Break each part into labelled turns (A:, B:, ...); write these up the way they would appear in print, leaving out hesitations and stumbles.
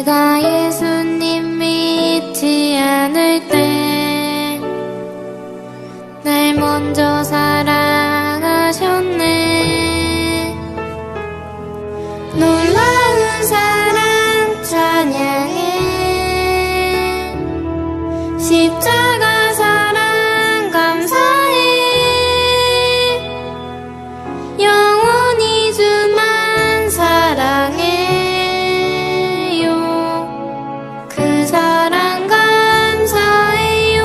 A: 내가 예수님 믿지 않을 때 날 먼저 사랑하셨네. 놀라운 사랑 찬양해. 십자가 사랑 감사해. 영원히 주만 사랑해요. 그 사랑 감사해요.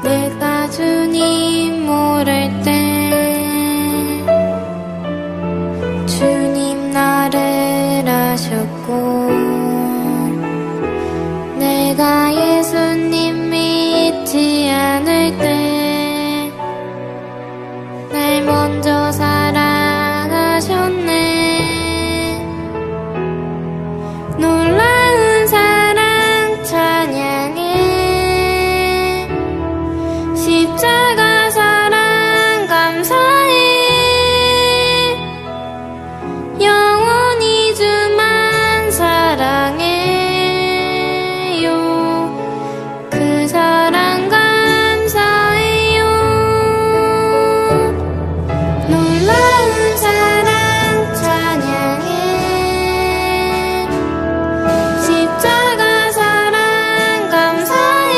A: 내가 주님 모를 때 주님 나를 아셨고, 내가 예수님 믿지 않을 때 날 먼저 사랑하셨네. 놀라운 사랑 찬양해. 십자가 사랑 감사해. 영원히 주만 사랑해요. 그 사랑 감사해요. 놀라운 사랑 찬양해. 십자가 사랑 감사해.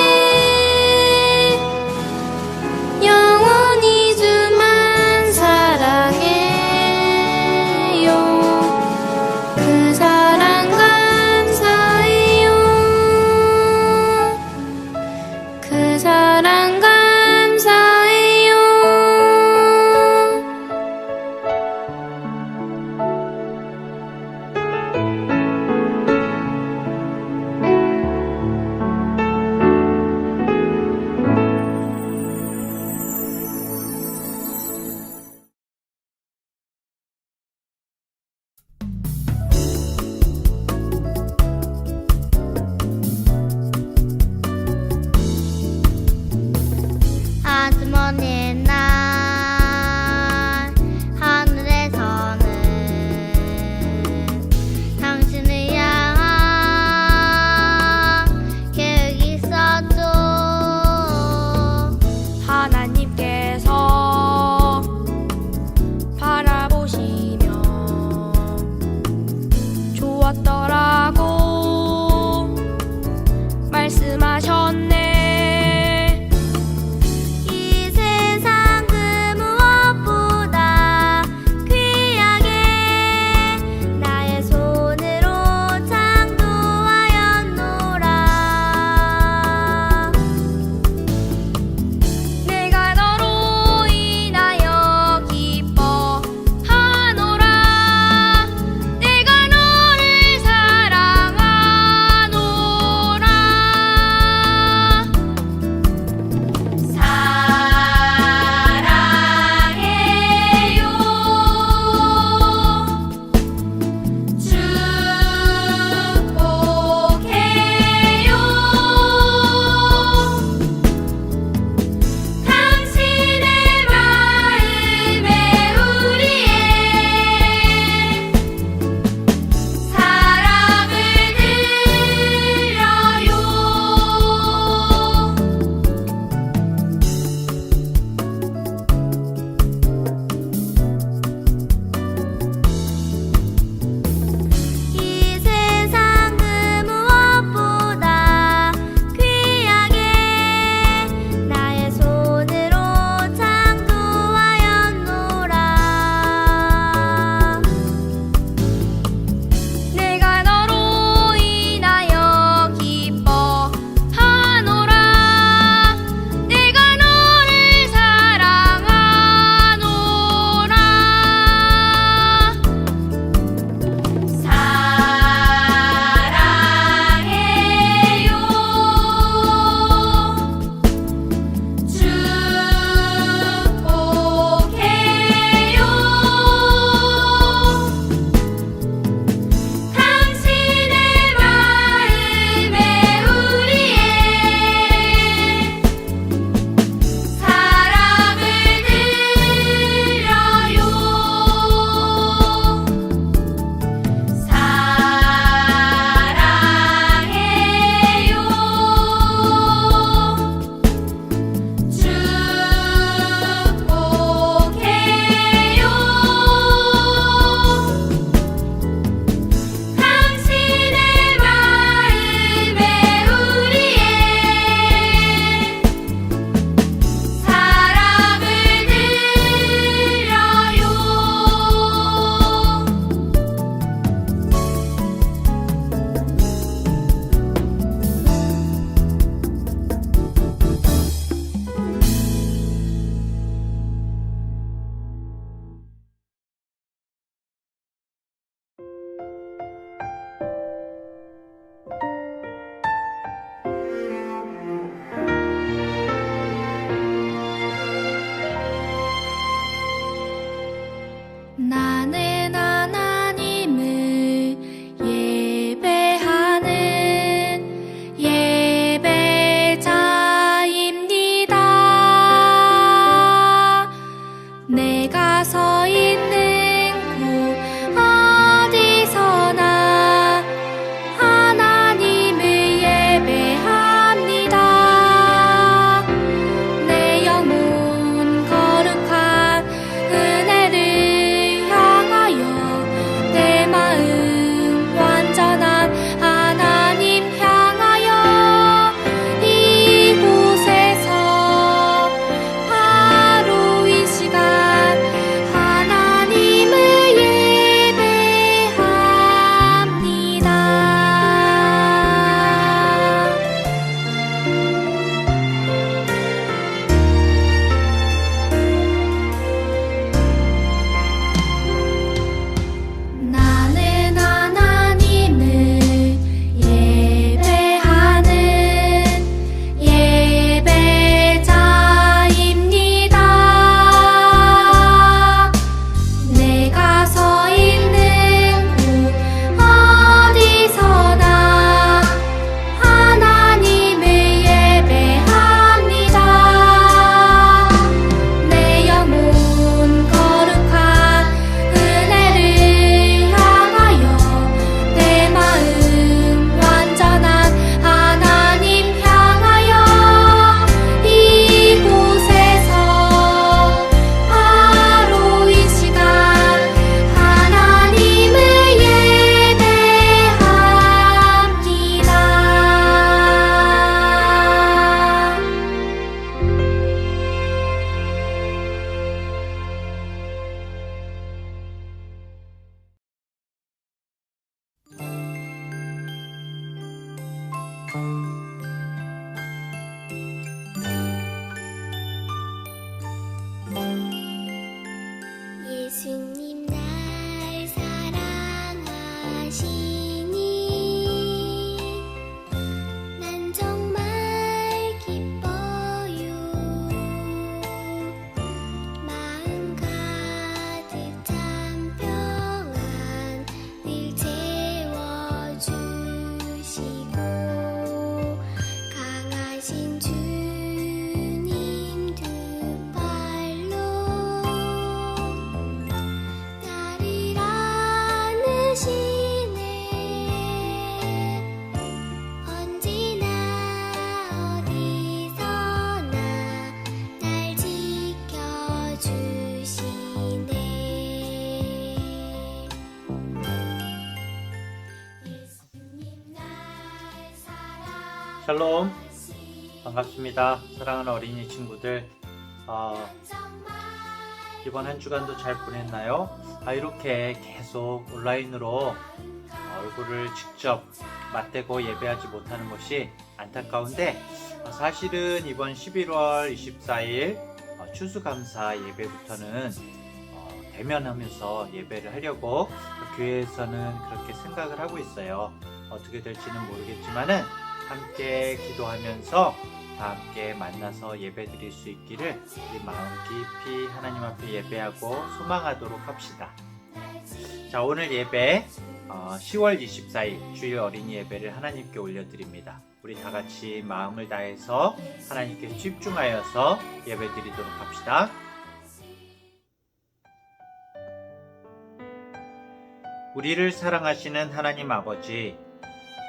A: 영원히 주만 사랑해요. 그 사랑 감사해요. 그 사랑 감사해요. 아주머니의 날 하늘에서는 당신을 향한 계획이 있었죠.
B: 하나님께서 바라보시며 좋았더라고 말씀하셨네.
A: 이 세상 그 무엇보다 귀하게 나의 손으로 창조하였노라.
B: 내가 너로 인하여 기뻐하노라. 내가 너를 사랑하노라.
C: 샬롬, 반갑습니다. 사랑하는 어린이 친구들, 이번 한 주간도 잘 보냈나요? 이렇게 계속 온라인으로 얼굴을 직접 맞대고 예배하지 못하는 것이 안타까운데, 사실은 이번 11월 24일 추수감사 예배부터는 대면하면서 예배를 하려고 교회에서는 그렇게 생각을 하고 있어요. 어떻게 될지는 모르겠지만은 함께 기도하면서 다 함께 만나서 예배 드릴 수 있기를 우리 마음 깊이 하나님 앞에 예배하고 소망하도록 합시다. 자, 오늘 예배 10월 24일 주일 어린이 예배를 하나님께 올려드립니다. 우리 다 같이 마음을 다해서 하나님께 집중하여서 예배 드리도록 합시다. 우리를 사랑하시는 하나님 아버지,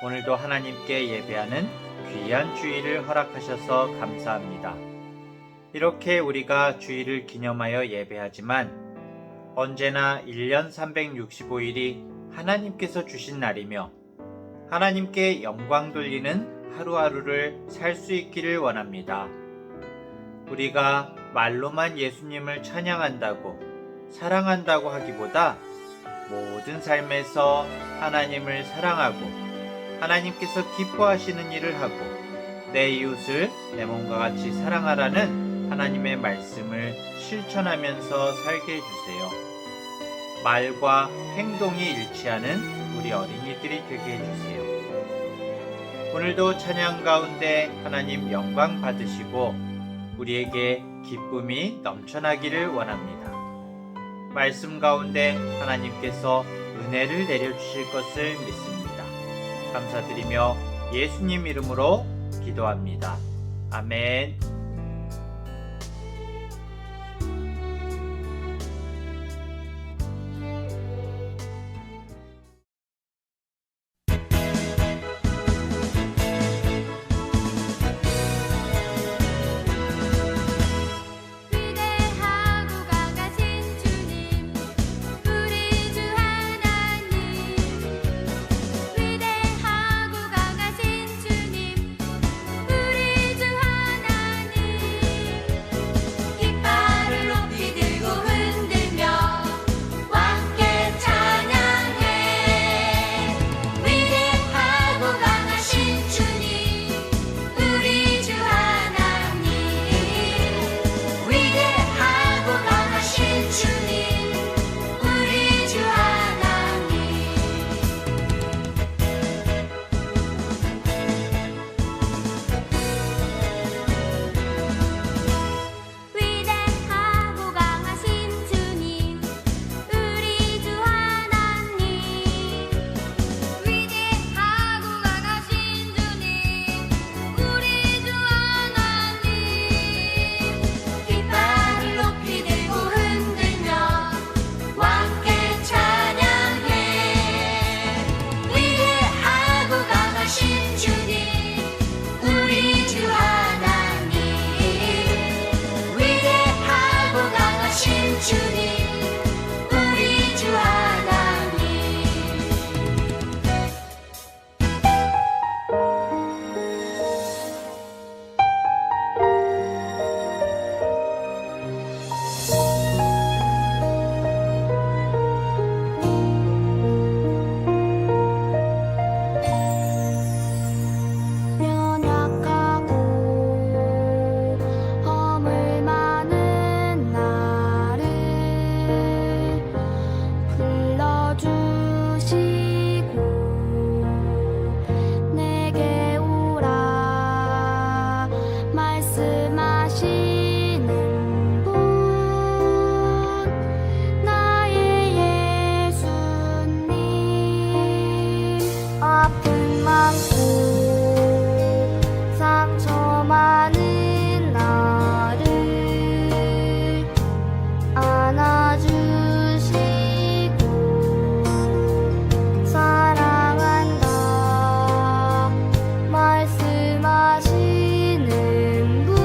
C: 오늘도 하나님께 예배하는 귀한 주일을 허락하셔서 감사합니다. 이렇게 우리가 주일을 기념하여 예배하지만 언제나 1년 365일이 하나님께서 주신 날이며 하나님께 영광 돌리는 하루하루를 살 수 있기를 원합니다. 우리가 말로만 예수님을 찬양한다고, 사랑한다고 하기보다 모든 삶에서 하나님을 사랑하고 하나님께서 기뻐하시는 일을 하고 내 이웃을 내 몸과 같이 사랑하라는 하나님의 말씀을 실천하면서 살게 해주세요. 말과 행동이 일치하는 우리 어린이들이 되게 해주세요. 오늘도 찬양 가운데 하나님 영광 받으시고 우리에게 기쁨이 넘쳐나기를 원합니다. 말씀 가운데 하나님께서 은혜를 내려주실 것을 믿습니다. 감사드리며 예수님 이름으로 기도합니다. 아멘.
A: 위대하고 강하신 주님, 우리 주 하나님. 위대하고 강하신 주님, 우리 주 하나님. 깃발을 높이 들고 흔들며 함께 찬양해. 위대하고 강하신 주님, 우리 주 하나님. 위대하고 강하신 주님, 우리 주 하나님. 위대하고 강하신 주님, 우리 주 하나님. 위대하고 강하신 주님, 우리 주 하나님. 깃발을 높이 들고 흔들며 함께 찬양해. 위대하고 강하신 주님, 우리 주 하나님. 위대하고 강하신 주님, 우리 주 하나님. 연약하고 허물 많은 나를 불러주시고 내게 오라 말씀하시는 분, 나의 예수님. 아픔 많고 상처 많은 나를 안아주시고 사랑한다 말씀하시는 분,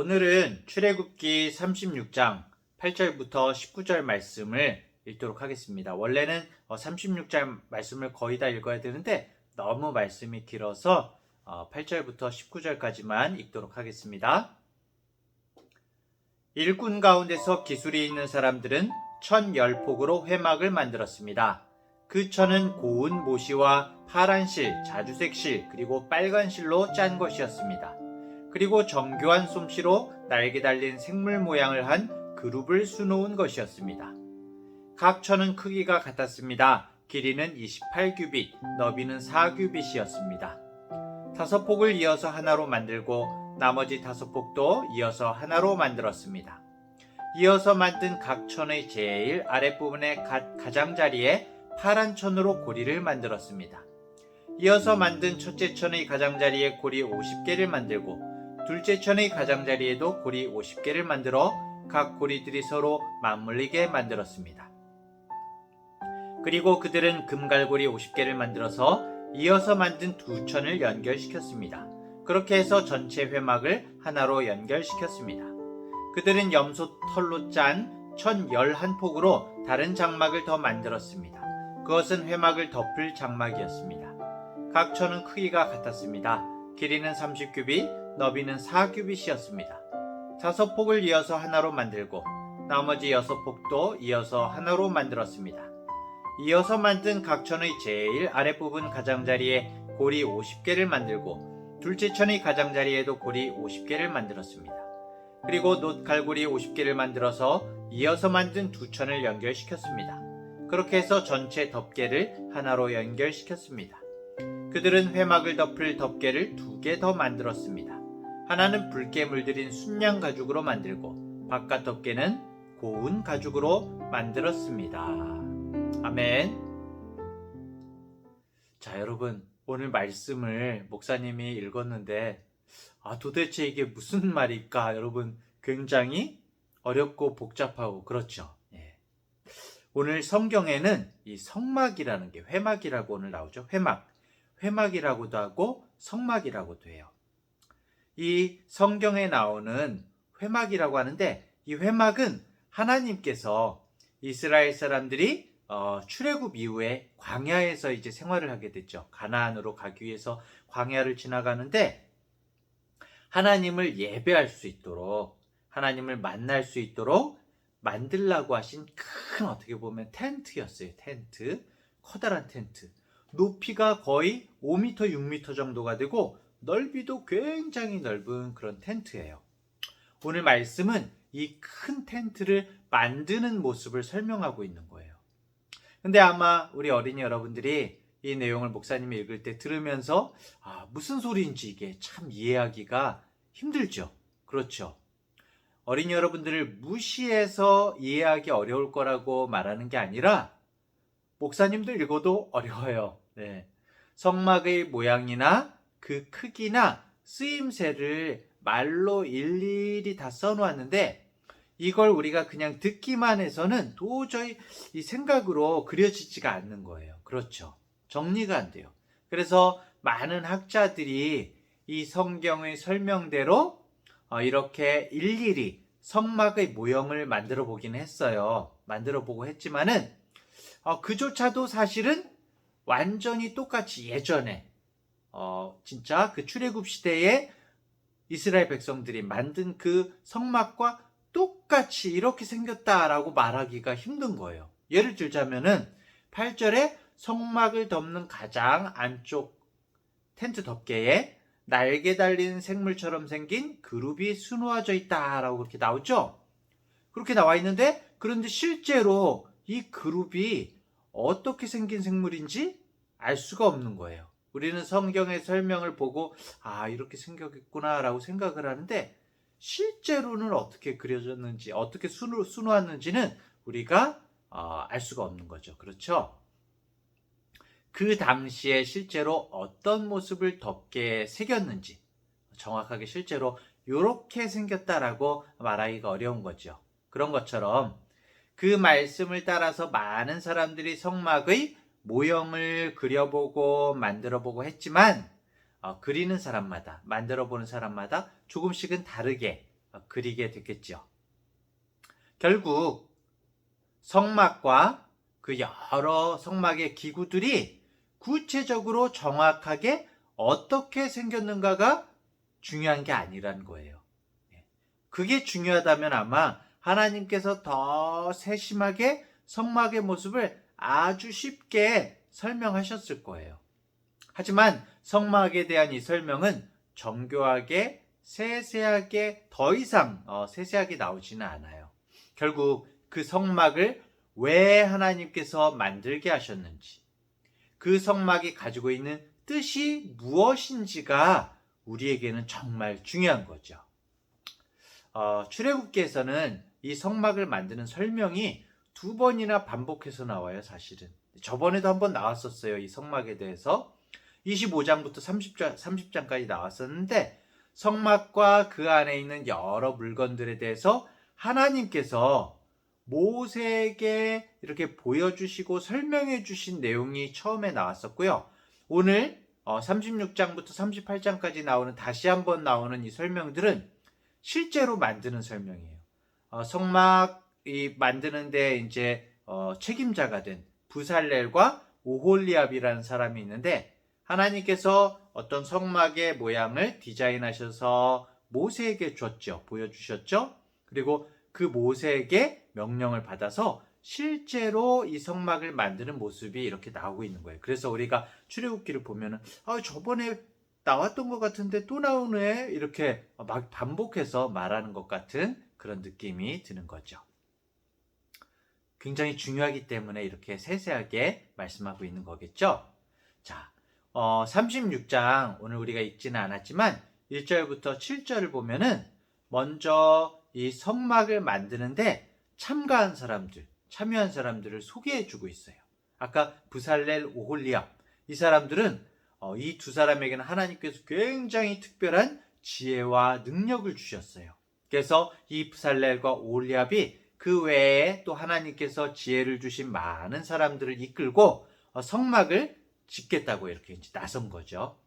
C: 오늘은 출애굽기 36장 8절부터 19절 말씀을 읽도록 하겠습니다. 원래는 36절 말씀을 거의 다 읽어야 되는데 너무 말씀이 길어서 8절부터 19절까지만 읽도록 하겠습니다. 일꾼 가운데서 기술이 있는 사람들은 1010폭으로 회막을 만들었습니다. 그 천은 고운 모시와 파란 실, 자주색 실, 그리고 빨간 실로 짠 것이었습니다. 그리고 정교한 솜씨로 날개 달린 생물 모양을 한 그룹을 수놓은 것이었습니다. 각 천은 크기가 같았습니다. 길이는 28규빗, 너비는 4규빗이었습니다. 5폭을 이어서 하나로 만들고 나머지 5폭도 이어서 하나로 만들었습니다. 이어서 만든 각 천의 제일 아랫부분의 가장자리에 파란 천으로 고리를 만들었습니다. 이어서 만든 첫째 천의 가장자리에 고리 50개를 만들고 둘째 천의 가장자리에도 고리 50개를 만들어 각 고리들이 서로 맞물리게 만들었습니다. 그리고 그들은 금갈고리 50개를 만들어서 이어서 만든 두 천을 연결시켰습니다. 그렇게 해서 전체 회막을 하나로 연결시켰습니다. 그들은 염소 털로 짠 1011폭으로 다른 장막을 더 만들었습니다. 그것은 회막을 덮을 장막이었습니다. 각 천은 크기가 같았습니다. 길이는 30규빗, 너비는 4규빗이었습니다. 5폭을 이어서 하나로 만들고 나머지 6폭도 이어서 하나로 만들었습니다. 이어서 만든 각 천의 제일 아랫부분 가장자리에 고리 50개를 만들고 둘째 천의 가장자리에도 고리 50개를 만들었습니다. 그리고 놋갈고리 50개를 만들어서 이어서 만든 두 천을 연결시켰습니다. 그렇게 해서 전체 덮개를 하나로 연결시켰습니다. 그들은 회막을 덮을 덮개를 2개 더 만들었습니다. 하나는 붉게 물들인 순양 가죽으로 만들고 바깥 덮개는 고운 가죽으로 만들었습니다. 아멘. 자, 여러분, 오늘 말씀을 목사님이 읽었는데 도대체 이게 무슨 말일까? 여러분, 굉장히 어렵고 복잡하고 그렇죠. 예. 오늘 성경에는 이 성막이라는 게 회막이라고 오늘 나오죠. 회막이라고도 하고 성막이라고도 해요. 이 성경에 나오는 회막이라고 하는데 이 회막은 하나님께서 이스라엘 사람들이 출애굽 이후에 광야에서 이제 생활을 하게 됐죠. 가나안으로 가기 위해서 광야를 지나가는데 하나님을 예배할 수 있도록, 하나님을 만날 수 있도록 만들라고 하신 큰 어떻게 보면 텐트였어요. 텐트, 커다란 텐트. 높이가 거의 5m, 6m 정도가 되고 넓이도 굉장히 넓은 그런 텐트예요. 오늘 말씀은 이 큰 텐트를 만드는 모습을 설명하고 있는 거예요. 근데 아마 우리 어린이 여러분들이 이 내용을 목사님이 읽을 때 들으면서 무슨 소리인지 이게 참 이해하기가 힘들죠. 그렇죠. 어린이 여러분들을 무시해서 이해하기 어려울 거라고 말하는 게 아니라 목사님도 읽어도 어려워요. 네. 성막의 모양이나 그 크기나 쓰임새를 말로 일일이 다 써놓았는데 이걸 우리가 그냥 듣기만 해서는 도저히 이 생각으로 그려지지가 않는 거예요. 그렇죠. 정리가 안 돼요. 그래서 많은 학자들이 이 성경의 설명대로 이렇게 일일이 성막의 모형을 만들어 보긴 했어요. 만들어 보고 했지만은 그조차도 사실은 완전히 똑같이 예전에 진짜 그 출애굽 시대에 이스라엘 백성들이 만든 그 성막과 똑같이 이렇게 생겼다라고 말하기가 힘든 거예요. 예를 들자면은 8절에 성막을 덮는 가장 안쪽 텐트 덮개에 날개 달린 생물처럼 생긴 그룹이 수놓아져 있다라고 그렇게 나오죠. 그렇게 나와 있는데 그런데 실제로 이 그룹이 어떻게 생긴 생물인지 알 수가 없는 거예요. 우리는 성경의 설명을 보고 이렇게 생겼구나 라고 생각을 하는데 실제로는 어떻게 그려졌는지 어떻게 수놓았는지는 우리가 알 수가 없는 거죠. 그렇죠? 그 당시에 실제로 어떤 모습을 덮개에 새겼는지 정확하게 실제로 이렇게 생겼다라고 말하기가 어려운 거죠. 그런 것처럼 그 말씀을 따라서 많은 사람들이 성막의 모형을 그려보고 만들어보고 했지만 그리는 사람마다 만들어보는 사람마다 조금씩은 다르게 그리게 됐겠죠. 결국 성막과 그 여러 성막의 기구들이 구체적으로 정확하게 어떻게 생겼는가가 중요한 게 아니라는 거예요. 그게 중요하다면 아마 하나님께서 더 세심하게 성막의 모습을 아주 쉽게 설명하셨을 거예요. 하지만 성막에 대한 이 설명은 정교하게 세세하게 더 이상 세세하게 나오지는 않아요. 결국 그 성막을 왜 하나님께서 만들게 하셨는지, 그 성막이 가지고 있는 뜻이 무엇인지가 우리에게는 정말 중요한 거죠. 출애굽기에서는 이 성막을 만드는 설명이 2번이나 반복해서 나와요. 사실은 저번에도 한번 나왔었어요. 이 성막에 대해서 25장부터 30장까지 나왔었는데, 성막과 그 안에 있는 여러 물건들에 대해서 하나님께서 모세에게 이렇게 보여주시고 설명해 주신 내용이 처음에 나왔었고요. 오늘 36장부터 38장까지 나오는, 다시 한번 나오는 이 설명들은 실제로 만드는 설명이에요. 성막이 만드는데 이제 책임자가 된 부살렐과 오홀리압이라는 사람이 있는데, 하나님께서 어떤 성막의 모양을 디자인하셔서 모세에게 줬죠. 보여주셨죠. 그리고 그 모세에게 명령을 받아서 실제로 이 성막을 만드는 모습이 이렇게 나오고 있는 거예요. 그래서 우리가 출애굽기를 보면은 저번에 나왔던 것 같은데 또 나오네, 이렇게 막 반복해서 말하는 것 같은 그런 느낌이 드는 거죠. 굉장히 중요하기 때문에 이렇게 세세하게 말씀하고 있는 거겠죠. 자, 36장 오늘 우리가 읽지는 않았지만 1절부터 7절을 보면은 먼저 이 성막을 만드는데 참여한 사람들을 소개해 주고 있어요. 아까 부살렐, 오홀리압, 이 사람들은 이 두 사람에게는 하나님께서 굉장히 특별한 지혜와 능력을 주셨어요. 그래서 이 부살렐과 오홀리압이 그 외에 또 하나님께서 지혜를 주신 많은 사람들을 이끌고 성막을 짓겠다고 이렇게 이제 나선 거죠.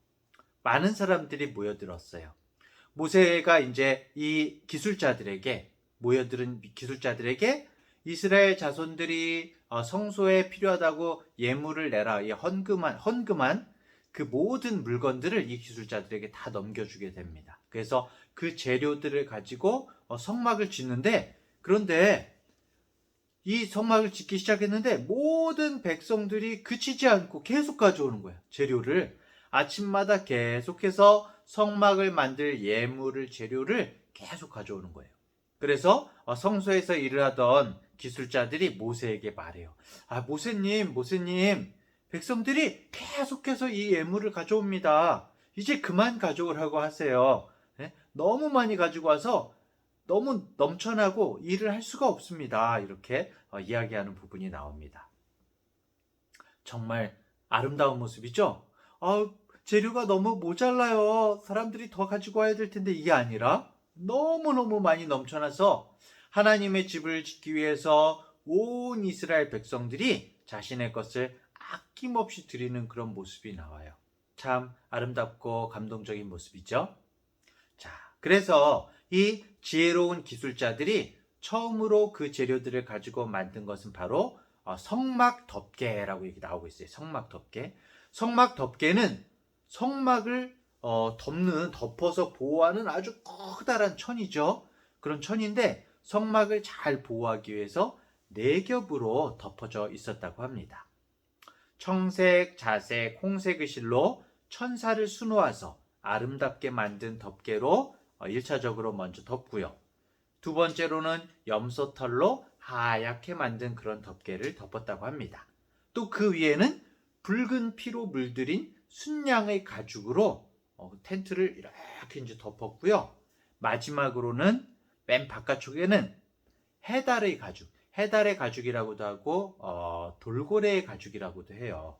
C: 많은 사람들이 모여들었어요. 모세가 이제 이 모여들은 기술자들에게 이스라엘 자손들이 성소에 필요하다고 예물을 내라, 이 헌금한 그 모든 물건들을 이 기술자들에게 다 넘겨주게 됩니다. 그래서 그 재료들을 가지고 성막을 짓는데, 그런데 이 성막을 짓기 시작했는데 모든 백성들이 그치지 않고 계속 가져오는 거예요. 재료를 아침마다 계속해서 성막을 만들 재료를 계속 가져오는 거예요. 그래서 성소에서 일을 하던 기술자들이 모세에게 말해요. 모세님, 백성들이 계속해서 이 예물을 가져옵니다. 이제 그만 가져오라고 하세요. 너무 많이 가지고 와서 너무 넘쳐나고 일을 할 수가 없습니다. 이렇게 이야기하는 부분이 나옵니다. 정말 아름다운 모습이죠? 재료가 너무 모자라요. 사람들이 더 가지고 와야 될 텐데, 이게 아니라 너무너무 많이 넘쳐나서 하나님의 집을 짓기 위해서 온 이스라엘 백성들이 자신의 것을 아낌없이 드리는 그런 모습이 나와요. 참 아름답고 감동적인 모습이죠. 자, 그래서 이 지혜로운 기술자들이 처음으로 그 재료들을 가지고 만든 것은 바로 성막 덮개라고 얘기 나오고 있어요. 성막 덮개. 성막 덮개는 성막을 덮어서 보호하는 아주 커다란 천이죠. 그런 천인데 성막을 잘 보호하기 위해서 4겹으로 덮어져 있었다고 합니다. 청색, 자색, 홍색의 실로 천사를 수놓아서 아름답게 만든 덮개로 1차적으로 먼저 덮고요. 두 번째로는 염소털로 하얗게 만든 그런 덮개를 덮었다고 합니다. 또 그 위에는 붉은 피로 물들인 순양의 가죽으로 텐트를 이렇게 이제 덮었고요. 마지막으로는 맨 바깥쪽에는 해달의 가죽이라고도 하고 돌고래의 가죽이라고도 해요.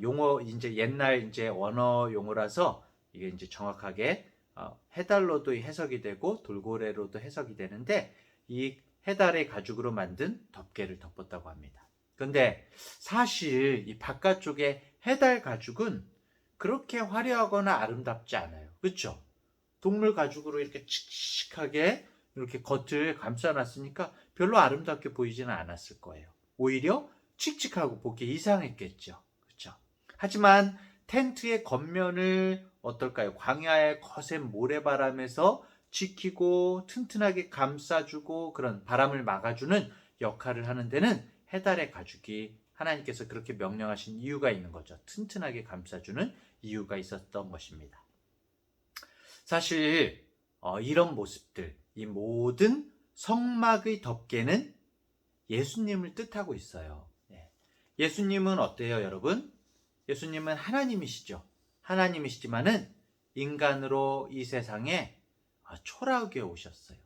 C: 용어 이제 옛날 이제 원어 용어라서 이게 이제 정확하게 해달로도 해석이 되고 돌고래로도 해석이 되는데, 이 해달의 가죽으로 만든 덮개를 덮었다고 합니다. 그런데 사실 이 바깥쪽에 해달 가죽은 그렇게 화려하거나 아름답지 않아요. 그렇죠? 동물 가죽으로 이렇게 칙칙하게 이렇게 겉을 감싸놨으니까 별로 아름답게 보이지는 않았을 거예요. 오히려 칙칙하고 보기 이상했겠죠. 그렇죠? 하지만 텐트의 겉면을 어떨까요? 광야의 거센 모래바람에서 지키고 튼튼하게 감싸주고 그런 바람을 막아주는 역할을 하는 데는 해달의 가죽이 하나님께서 그렇게 명령하신 이유가 있는 거죠. 튼튼하게 감싸주는 이유가 있었던 것입니다. 사실 이런 모습들, 이 모든 성막의 덮개는 예수님을 뜻하고 있어요. 예수님은 어때요, 여러분? 예수님은 하나님이시죠. 하나님이시지만은 인간으로 이 세상에 초라하게 오셨어요.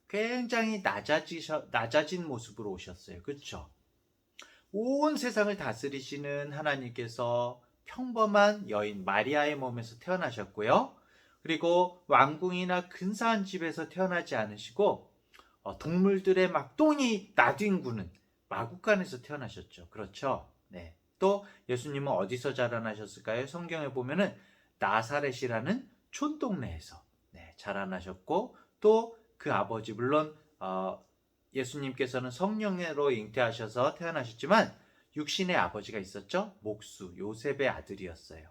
C: 굉장히 낮아진 모습으로 오셨어요. 그렇죠? 온 세상을 다스리시는 하나님께서 평범한 여인 마리아의 몸에서 태어나셨고요. 그리고 왕궁이나 근사한 집에서 태어나지 않으시고 동물들의 막 똥이 나뒹구는 마구간에서 태어나셨죠. 그렇죠? 네. 또 예수님은 어디서 자라나셨을까요? 성경에 보면은 나사렛이라는 촌동네에서 자라나셨고 또 그 아버지 물론 예수님께서는 성령으로 잉태하셔서 태어나셨지만 육신의 아버지가 있었죠. 목수 요셉의 아들이었어요.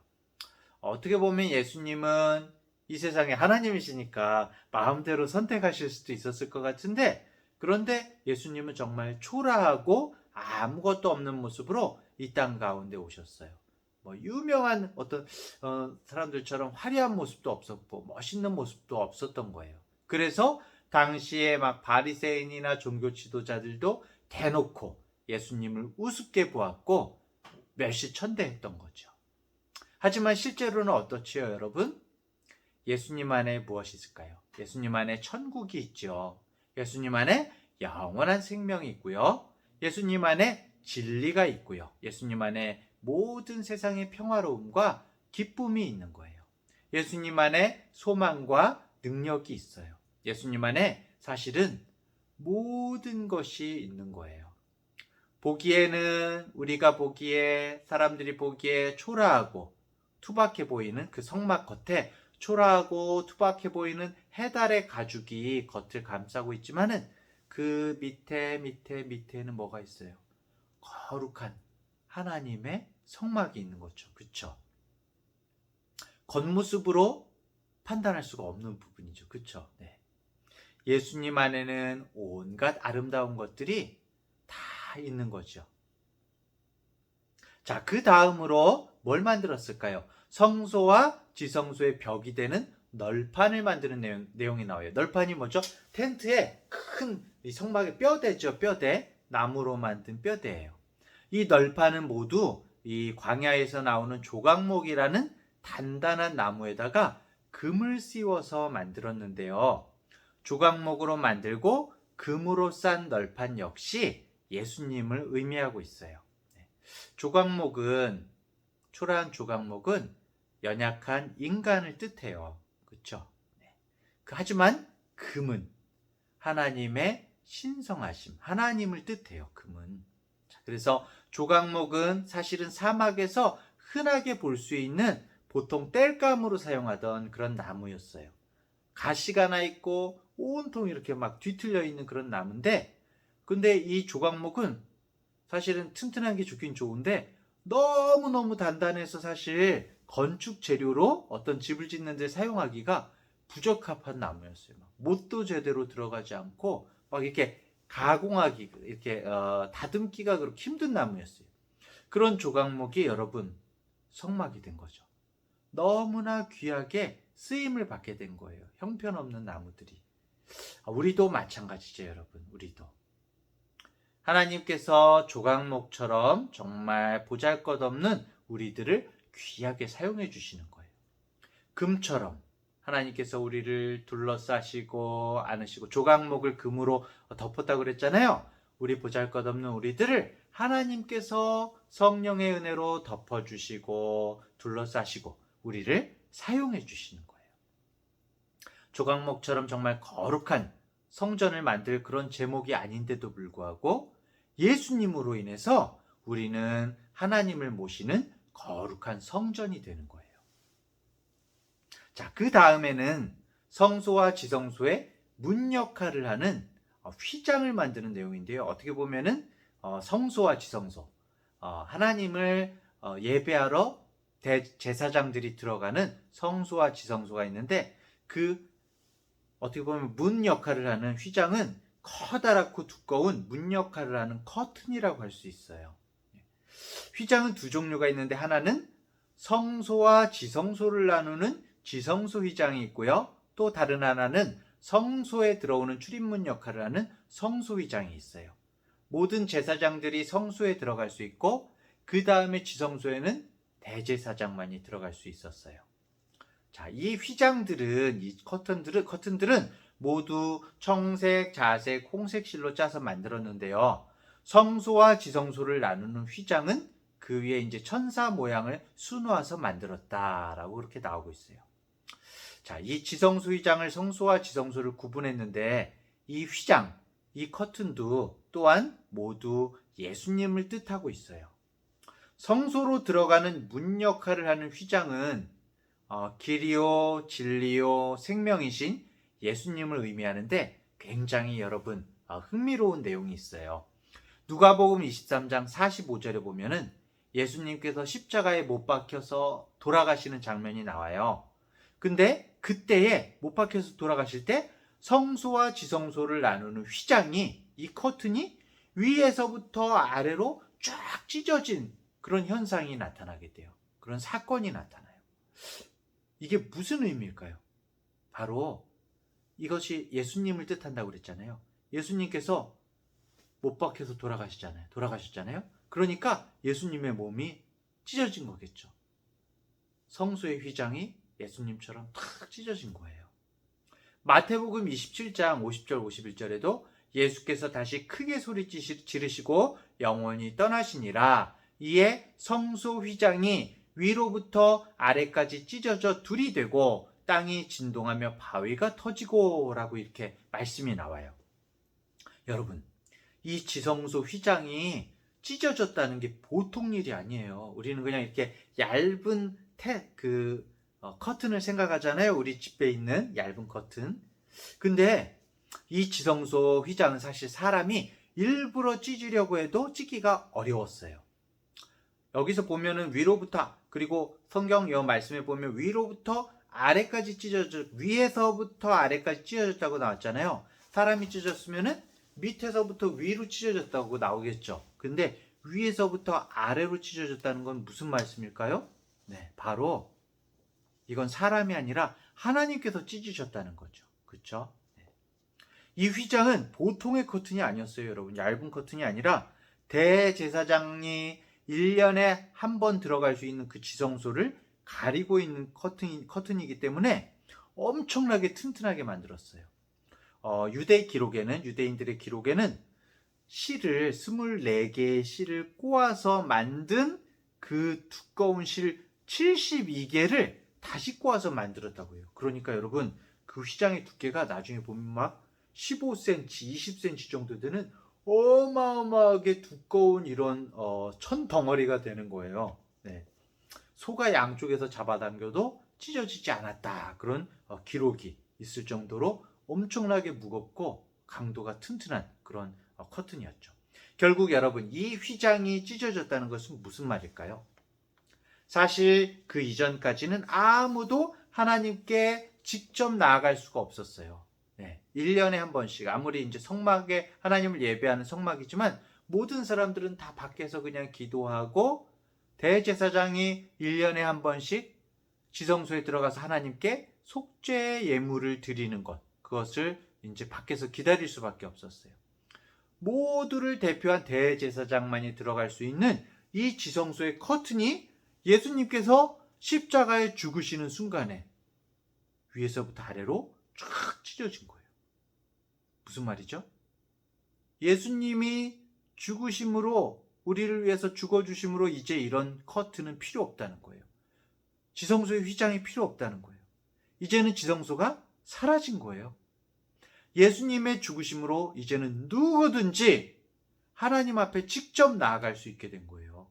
C: 어떻게 보면 예수님은 이 세상에 하나님이시니까 마음대로 선택하실 수도 있었을 것 같은데 그런데 예수님은 정말 초라하고 아무것도 없는 모습으로 이 땅 가운데 오셨어요. 유명한 어떤 사람들처럼 화려한 모습도 없었고 멋있는 모습도 없었던 거예요. 그래서 당시에 막 바리새인이나 종교 지도자들도 대놓고 예수님을 우습게 보았고 멸시천대했던 거죠. 하지만 실제로는 어떻지요, 여러분? 예수님 안에 무엇이 있을까요? 예수님 안에 천국이 있죠. 예수님 안에 영원한 생명이 있고요. 예수님 안에 진리가 있고요. 예수님 안에 모든 세상의 평화로움과 기쁨이 있는 거예요. 예수님 안에 소망과 능력이 있어요. 예수님 안에 사실은 모든 것이 있는 거예요. 보기에는 우리가 보기에 사람들이 보기에 초라하고 투박해 보이는 그 성막 겉에 초라하고 투박해 보이는 해달의 가죽이 겉을 감싸고 있지만은 그 밑에는 뭐가 있어요? 거룩한 하나님의 성막이 있는 거죠. 그렇죠? 겉모습으로 판단할 수가 없는 부분이죠. 그렇죠? 네. 예수님 안에는 온갖 아름다운 것들이 다 있는 거죠. 자, 그 다음으로 뭘 만들었을까요? 성소와 지성소의 벽이 되는 널판을 만드는 내용이 나와요. 널판이 뭐죠? 텐트에 큰 이 성막의 뼈대죠. 뼈대. 나무로 만든 뼈대예요. 이 널판은 모두 이 광야에서 나오는 조각목이라는 단단한 나무에다가 금을 씌워서 만들었는데요. 조각목으로 만들고 금으로 싼 널판 역시 예수님을 의미하고 있어요. 초라한 조각목은 연약한 인간을 뜻해요. 그렇죠? 하지만 금은 하나님의 신성하심, 하나님을 뜻해요. 금은. 그래서 조각목은 사실은 사막에서 흔하게 볼 수 있는 보통 땔감으로 사용하던 그런 나무였어요. 가시가 나 있고 온통 이렇게 막 뒤틀려 있는 그런 나무인데 근데 이 조각목은 사실은 튼튼한 게 좋긴 좋은데 너무너무 단단해서 사실 건축 재료로 어떤 집을 짓는 데 사용하기가 부적합한 나무였어요. 못도 제대로 들어가지 않고 막 이렇게 가공하기, 이렇게 다듬기가 그렇게 힘든 나무였어요. 그런 조각목이 여러분 성막이 된 거죠. 너무나 귀하게 쓰임을 받게 된 거예요. 형편없는 나무들이. 우리도 마찬가지죠, 여러분. 우리도. 하나님께서 조각목처럼 정말 보잘것없는 우리들을 귀하게 사용해 주시는 거예요. 금처럼 하나님께서 우리를 둘러싸시고 안으시고 조각목을 금으로 덮었다고 그랬잖아요. 우리 보잘것없는 우리들을 하나님께서 성령의 은혜로 덮어주시고 둘러싸시고 우리를 사용해 주시는 거예요. 조각목처럼 정말 거룩한 성전을 만들 그런 제목이 아닌데도 불구하고 예수님으로 인해서 우리는 하나님을 모시는 거룩한 성전이 되는 거예요. 자, 그 다음에는 성소와 지성소의 문 역할을 하는 휘장을 만드는 내용인데요. 어떻게 보면은 성소와 지성소, 하나님을 예배하러 대제사장들이 들어가는 성소와 지성소가 있는데, 그 어떻게 보면 문 역할을 하는 휘장은 커다랗고 두꺼운 문 역할을 하는 커튼이라고 할 수 있어요. 휘장은 두 종류가 있는데, 하나는 성소와 지성소를 나누는 지성소 휘장이 있고요. 또 다른 하나는 성소에 들어오는 출입문 역할을 하는 성소 휘장이 있어요. 모든 제사장들이 성소에 들어갈 수 있고, 그 다음에 지성소에는 대제사장만이 들어갈 수 있었어요. 자, 이 휘장들은, 이 커튼들은 모두 청색, 자색, 홍색 실로 짜서 만들었는데요. 성소와 지성소를 나누는 휘장은 그 위에 이제 천사 모양을 수놓아서 만들었다라고 그렇게 나오고 있어요. 자, 이 지성소 휘장을 성소와 지성소를 구분했는데, 이 휘장, 이 커튼도 또한 모두 예수님을 뜻하고 있어요. 성소로 들어가는 문 역할을 하는 휘장은 길이요, 진리요, 생명이신 예수님을 의미하는데, 굉장히 여러분 흥미로운 내용이 있어요. 누가복음 23장 45절에 보면은 예수님께서 십자가에 못 박혀서 돌아가시는 장면이 나와요. 근데 그때에 못 박혀서 돌아가실 때 성소와 지성소를 나누는 휘장이, 이 커튼이 위에서부터 아래로 쫙 찢어진 그런 현상이 나타나게 돼요. 그런 사건이 나타나요. 이게 무슨 의미일까요? 바로 이것이 예수님을 뜻한다고 그랬잖아요. 예수님께서 못 박혀서 돌아가셨잖아요. 그러니까 예수님의 몸이 찢어진 거겠죠. 성소의 휘장이 예수님처럼 탁 찢어진 거예요. 마태복음 27장 50절 51절에도 예수께서 다시 크게 소리 지르시고 영원히 떠나시니라. 이에 성소 휘장이 위로부터 아래까지 찢어져 둘이 되고 땅이 진동하며 바위가 터지고 라고 이렇게 말씀이 나와요. 여러분, 이 지성소 휘장이 찢어졌다는 게 보통 일이 아니에요. 우리는 그냥 이렇게 얇은 커튼을 생각하잖아요. 우리 집에 있는 얇은 커튼. 근데 이 지성소 휘장은 사실 사람이 일부러 찢으려고 해도 찢기가 어려웠어요. 여기서 보면은 위로부터, 그리고 성경 여 말씀에 보면 위로부터 아래까지 위에서부터 아래까지 찢어졌다고 나왔잖아요. 사람이 찢어졌으면은 밑에서부터 위로 찢어졌다고 나오겠죠. 근데 위에서부터 아래로 찢어졌다는 건 무슨 말씀일까요? 네, 바로 이건 사람이 아니라 하나님께서 찢으셨다는 거죠. 그렇죠? 네. 이 휘장은 보통의 커튼이 아니었어요, 여러분. 얇은 커튼이 아니라 대제사장이 1년에 한 번 들어갈 수 있는 그 지성소를 가리고 있는 커튼이기 때문에 엄청나게 튼튼하게 만들었어요. 유대인들의 기록에는 실을 24개의 실을 꼬아서 만든 그 두꺼운 실 72개를 다시 꼬아서 만들었다고 해요. 그러니까 여러분, 그 휘장의 두께가 나중에 보면 막 15cm, 20cm 정도 되는 어마어마하게 두꺼운 이런 천 덩어리가 되는 거예요. 네. 소가 양쪽에서 잡아당겨도 찢어지지 않았다, 그런 기록이 있을 정도로 엄청나게 무겁고 강도가 튼튼한 그런 커튼이었죠. 결국 여러분, 이 휘장이 찢어졌다는 것은 무슨 말일까요? 사실 그 이전까지는 아무도 하나님께 직접 나아갈 수가 없었어요. 네, 1년에 한 번씩, 아무리 이제 성막에 하나님을 예배하는 성막이지만 모든 사람들은 다 밖에서 그냥 기도하고, 대제사장이 1년에 한 번씩 지성소에 들어가서 하나님께 속죄 예물을 드리는 것, 그것을 이제 밖에서 기다릴 수밖에 없었어요. 모두를 대표한 대제사장만이 들어갈 수 있는 이 지성소의 커튼이 예수님께서 십자가에 죽으시는 순간에 위에서부터 아래로 쫙 찢어진 거예요. 무슨 말이죠? 예수님이 죽으심으로, 우리를 위해서 죽어주심으로 이제 이런 커튼은 필요 없다는 거예요. 지성소의 휘장이 필요 없다는 거예요. 이제는 지성소가 사라진 거예요. 예수님의 죽으심으로 이제는 누구든지 하나님 앞에 직접 나아갈 수 있게 된 거예요.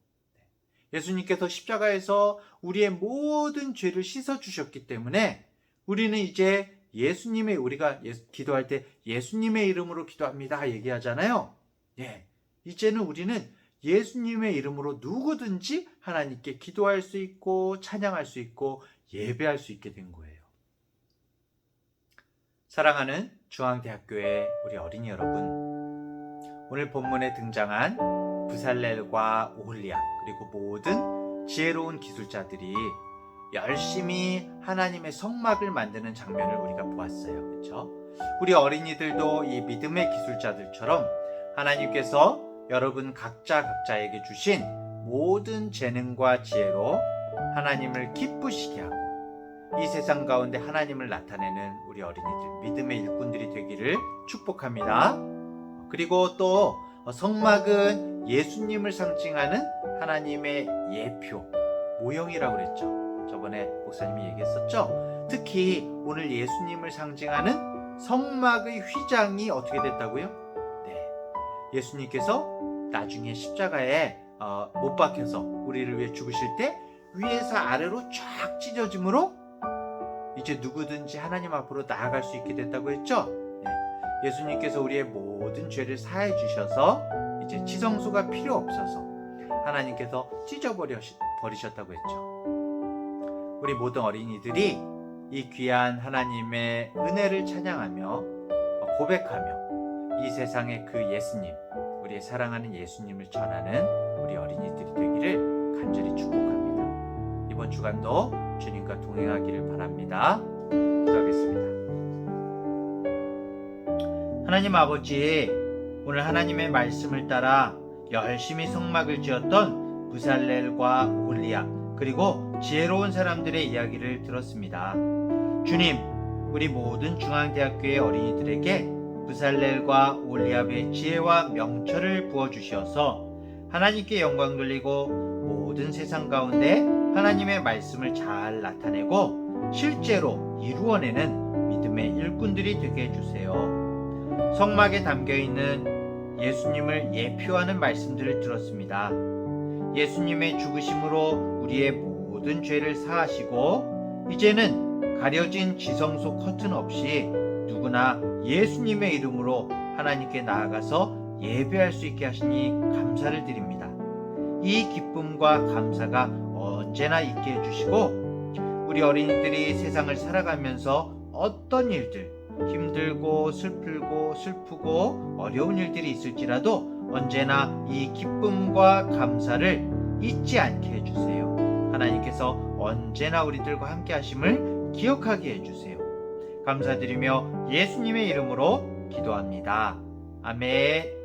C: 예수님께서 십자가에서 우리의 모든 죄를 씻어주셨기 때문에 우리는 이제 예수님의 우리가 기도할 때 예수님의 이름으로 기도합니다 얘기하잖아요. 예, 이제는 우리는 예수님의 이름으로 누구든지 하나님께 기도할 수 있고 찬양할 수 있고 예배할 수 있게 된 거예요. 사랑하는 중앙대학교의 우리 어린이 여러분, 오늘 본문에 등장한 부살렐과 오홀리압 그리고 모든 지혜로운 기술자들이 열심히 하나님의 성막을 만드는 장면을 우리가 보았어요. 그렇죠? 우리 어린이들도 이 믿음의 기술자들처럼 하나님께서 여러분 각자에게 주신 모든 재능과 지혜로 하나님을 기쁘시게 하고 이 세상 가운데 하나님을 나타내는 우리 어린이들, 믿음의 일꾼들이 되기를 축복합니다. 그리고 또 성막은 예수님을 상징하는 하나님의 예표, 모형이라고 그랬죠. 저번에 목사님이 얘기했었죠. 특히 오늘 예수님을 상징하는 성막의 휘장이 어떻게 됐다고요? 네, 예수님께서 나중에 십자가에 못 박혀서 우리를 위해 죽으실 때 위에서 아래로 쫙 찢어짐으로 이제 누구든지 하나님 앞으로 나아갈 수 있게 됐다고 했죠. 네, 예수님께서 우리의 모든 죄를 사해 주셔서 이제 지성소가 필요 없어서 하나님께서 찢어버리셨다고 했죠. 우리 모든 어린이들이 이 귀한 하나님의 은혜를 찬양하며 고백하며 이 세상의 그 예수님, 우리의 사랑하는 예수님을 전하는 우리 어린이들이 되기를 간절히 축복합니다. 이번 주간도 주님과 동행하기를 바랍니다. 기도하겠습니다. 하나님 아버지, 오늘 하나님의 말씀을 따라 열심히 성막을 지었던 부살렐과 오홀리압 그리고 지혜로운 사람들의 이야기를 들었습니다. 주님, 우리 모든 중앙대학교의 어린이들에게 부살렐과 오홀리압의 지혜와 명철을 부어주시어서 하나님께 영광 돌리고 모든 세상 가운데 하나님의 말씀을 잘 나타내고 실제로 이루어내는 믿음의 일꾼들이 되게 해주세요. 성막에 담겨있는 예수님을 예표하는 말씀들을 들었습니다. 예수님의 죽으심으로 우리의 모든 죄를 사하시고 이제는 가려진 지성소 커튼 없이 누구나 예수님의 이름으로 하나님께 나아가서 예배할 수 있게 하시니 감사를 드립니다. 이 기쁨과 감사가 언제나 있게 해주시고 우리 어린이들이 세상을 살아가면서 어떤 일들, 힘들고 슬프고 어려운 일들이 있을지라도 언제나 이 기쁨과 감사를 잊지 않게 해주세요. 하나님께서 언제나 우리들과 함께 하심을 기억하게 해주세요. 감사드리며 예수님의 이름으로 기도합니다. 아멘.